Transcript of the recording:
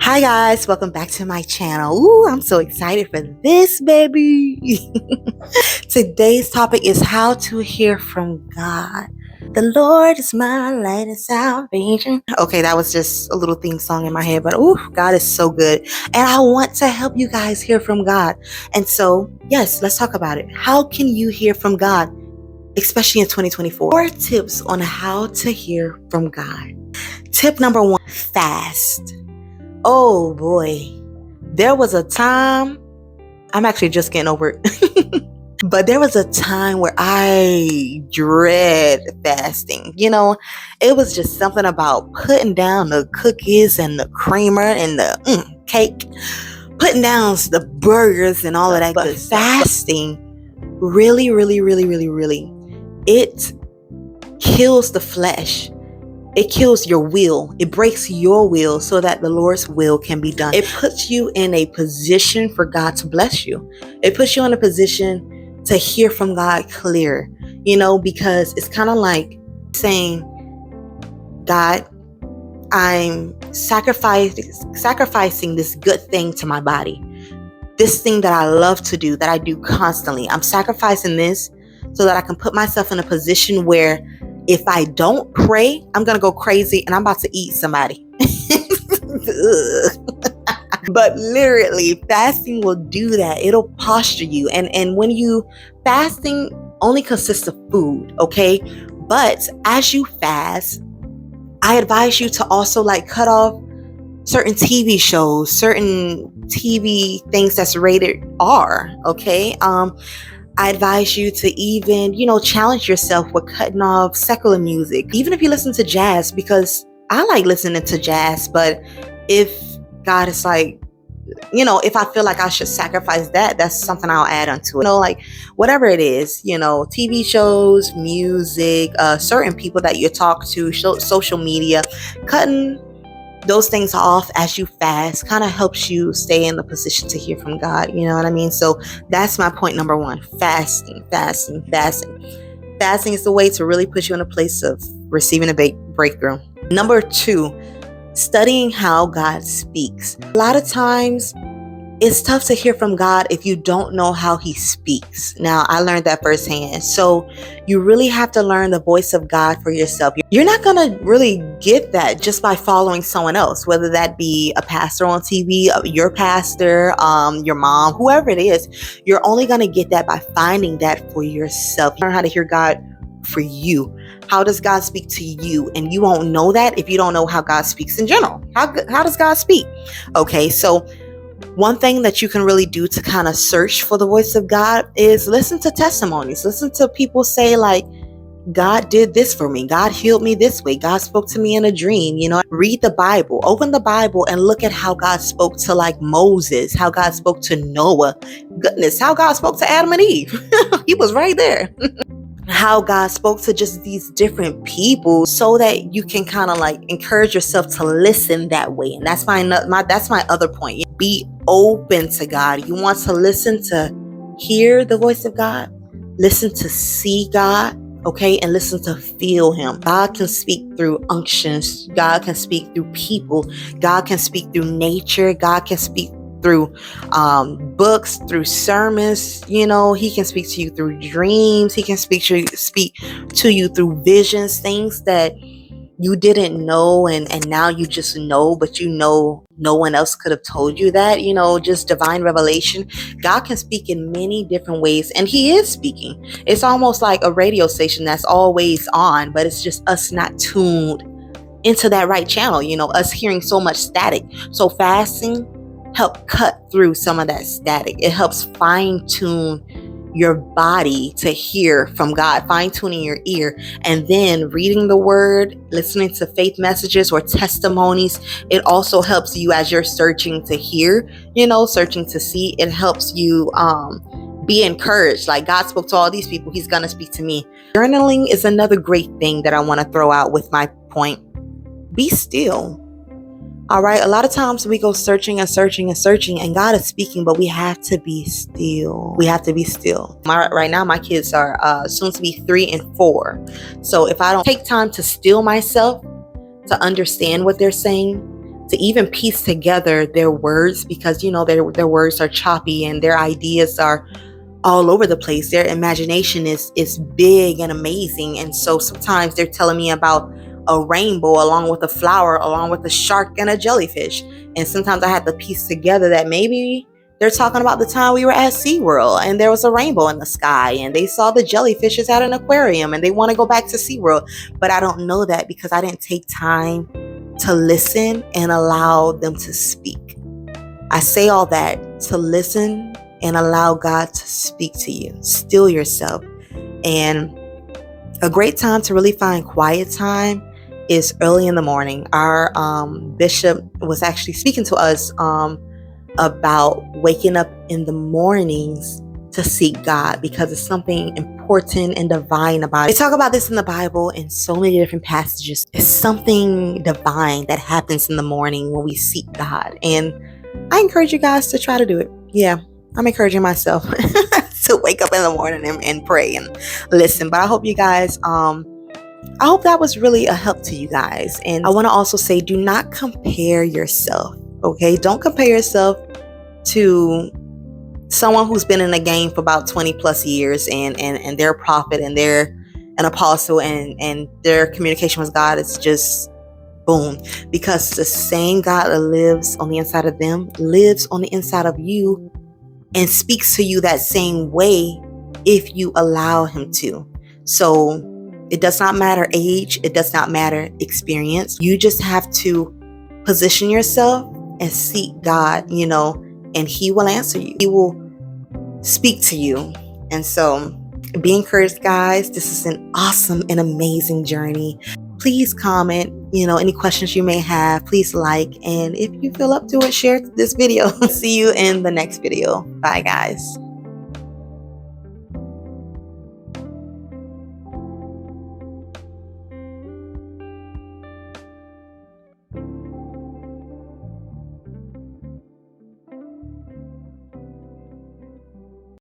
Hi guys, welcome back to my channel. Ooh, I'm so excited for this, baby. Today's topic is how to hear from God. The Lord is my light and salvation. Okay, that was just a little theme song in my head, but ooh, God is so good. And I want to help you guys hear from God. And so, yes, let's talk about it. How can you hear from God, especially in 2024? 4 tips on how to hear from God. Tip number 1, fast. Oh boy, there was a time, I'm actually just getting over it, but there was a time where I dread fasting. It was just something about putting down the cookies and the creamer and the cake, putting down the burgers and all of that good stuff. Fasting really, it kills the flesh. It kills your will. It breaks your will so that the Lord's will can be done. It puts you in a position for God to bless you. It puts you in a position to hear from God clear, because it's kind of like saying, God, I'm sacrificing this good thing to my body. This thing that I love to do, that I do constantly. I'm sacrificing this so that I can put myself in a position where if I don't pray, I'm going to go crazy and I'm about to eat somebody. But literally, fasting will do that. It'll posture you. And when fasting only consists of food, okay? But as you fast, I advise you to also cut off certain TV shows, certain TV things that's rated R, okay? I advise you to even, challenge yourself with cutting off secular music. Even if you listen to jazz, because I like listening to jazz, but if God is if I feel like I should sacrifice that, that's something I'll add onto it. Whatever it is, TV shows, music, certain people that you talk to, social media, cutting those things off as you fast kind of helps you stay in the position to hear from God. You know what I mean? So that's my point number 1. Fasting. Fasting is the way to really put you in a place of receiving a breakthrough. Number 2, studying how God speaks. A lot of times it's tough to hear from God if you don't know how he speaks. Now, I learned that firsthand. So you really have to learn the voice of God for yourself. You're not going to really get that just by following someone else, whether that be a pastor on TV, your pastor, your mom, whoever it is. You're only going to get that by finding that for yourself. Learn how to hear God for you. How does God speak to you? And you won't know that if you don't know how God speaks in general. How does God speak? Okay, so one thing that you can really do to kind of search for the voice of God is listen to testimonies. Listen to people say God did this for me. God healed me this way. God spoke to me in a dream. Read the Bible. Open the Bible and look at how God spoke to Moses, how God spoke to Noah. Goodness, how God spoke to Adam and Eve. He was right there. How God spoke to just these different people so that you can kind of encourage yourself to listen that way. And that's my other point. Be open to God. You want to listen to hear the voice of God, listen to see God, okay, and listen to feel him. God can speak through unctions. God can speak through people. God can speak through nature. God can speak through books, through sermons. He can speak to you through dreams. He can speak to you through visions, things that you didn't know and now you just know, but no one else could have told you that. Just divine revelation. God can speak in many different ways, and he is speaking. It's almost like a radio station that's always on, but it's just us not tuned into that right channel, us hearing so much static. So fasting help cut through some of that static. It helps fine tune your body to hear from God, fine tuning your ear, and then reading the word, listening to faith messages or testimonies. It also helps you as you're searching to hear, searching to see. It helps you be encouraged. God spoke to all these people, he's gonna speak to me. Journaling is another great thing that I want to throw out with my point. Be still. All right. A lot of times we go searching and God is speaking, but we have to be still. Right now, my kids are soon to be 3 and 4. So if I don't take time to still myself, to understand what they're saying, to even piece together their words, because their words are choppy and their ideas are all over the place. Their imagination is big and amazing. And so sometimes they're telling me about a rainbow along with a flower, along with a shark and a jellyfish. And sometimes I have to piece together that maybe they're talking about the time we were at SeaWorld and there was a rainbow in the sky and they saw the jellyfishes at an aquarium and they want to go back to SeaWorld. But I don't know that because I didn't take time to listen and allow them to speak. I say all that to listen and allow God to speak to you. Still yourself. And a great time to really find quiet time is early in the morning. Our bishop was actually speaking to us about waking up in the mornings to seek God, because it's something important and divine about it. They talk about this in the Bible in so many different passages. It's something divine that happens in the morning when we seek God. And I encourage you guys to try to do it. Yeah, I'm encouraging myself to wake up in the morning and pray and listen. But I hope you guys, I hope that was really a help to you guys. And I want to also say, do not compare yourself. Okay, don't compare yourself to someone who's been in the game for about 20 plus years and they're a prophet and they're an apostle and their communication with God is just boom. Because the same God that lives on the inside of them lives on the inside of you and speaks to you that same way if you allow him to. So it does not matter age, it does not matter experience. You just have to position yourself and seek God, and he will answer you. He will speak to you. And so be encouraged, guys. This is an awesome and amazing journey. Please comment, any questions you may have. Please like, and if you feel up to it, share this video. See you in the next video. Bye, guys.